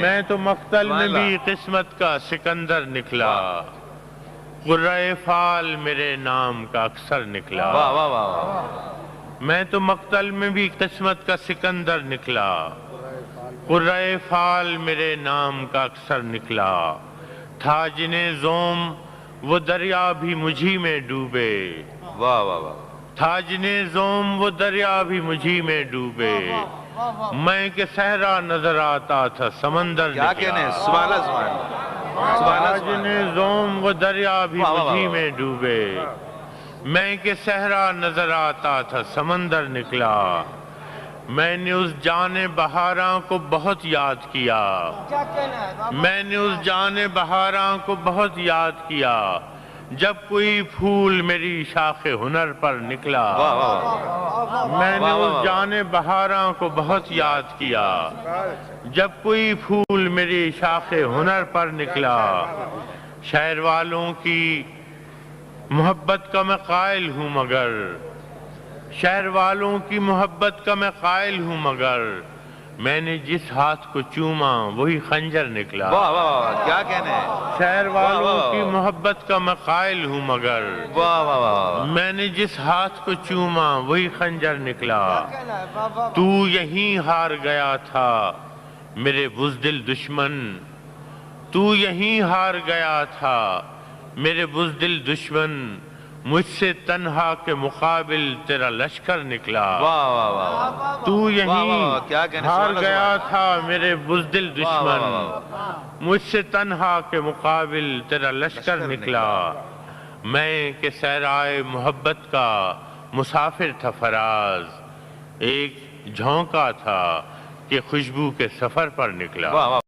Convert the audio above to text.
میں تو مقتل میں بھی قسمت کا سکندر نکلا، قرۂ فال میرے نام کا اکثر نکلا۔ واہ واہ واہ، میں تو مقتل میں بھی قسمت کا سکندر نکلا، قرۂ فال میرے نام کا اکثر نکلا۔ تھا جنہیں زوم وہ دریا بھی مجھی میں ڈوبے، واہ واہ واہ، تھا جنہیں زوم وہ دریا بھی مجھی میں ڈوبے۔ میں کہ صحرا نظر آتا تھا سمندر کیا کہنے، سبحان اللہ سبحان اللہ، سبحان اللہ تھا سبحان اللہ۔ جنہیں زوم وہ دریا بھی واہ واہ واہ مجھی واہ۔ میں ڈوبے۔ میں کہ صحرا نظر آتا تھا سمندر نکلا۔ میں نے اس جان بہاراں کو بہت یاد کیا، میں نے اس جان بہاراں کو بہت یاد کیا، جب کوئی پھول میری شاخ ہنر پر نکلا۔ واہ واہ واہ، میں نے واہ واہ اس واہ۔ جان بہاراں کو بہت یاد کیا، جب کوئی پھول میری شاخ ہنر پر نکلا۔ شہر والوں کی محبت کا میں قائل ہوں مگر، شہر والوں کی محبت کا میں قائل ہوں مگر، میں نے جس ہاتھ کو چوما وہی خنجر نکلا۔ واہ واہ واہ، کیا کہنے، شہر والوں واہ کی محبت کا میں قائل ہوں مگر، واہ واہ واہ، میں نے جس ہاتھ کو چوما وہی خنجر نکلا۔ تو یہیں ہار گیا تھا میرے بزدل دشمن، تو یہیں ہار گیا تھا میرے بزدل دشمن، مجھ سے تنہا کے مقابل تیرا لشکر نکلا۔ واہ واہ واہ، تو واہ یہیں واہ، کیا کہنے، ہار سبحان اللہ گیا سبحان تھا میرے بزدل واہ واہ دشمن، واہ۔ مجھ سے تنہا کے مقابل تیرا لشکر نکلا۔ میں کہ صحرائے محبت کا مسافر تھا فراز، ایک جھونکا تھا کہ خوشبو کے سفر پر نکلا۔ واہ واہ۔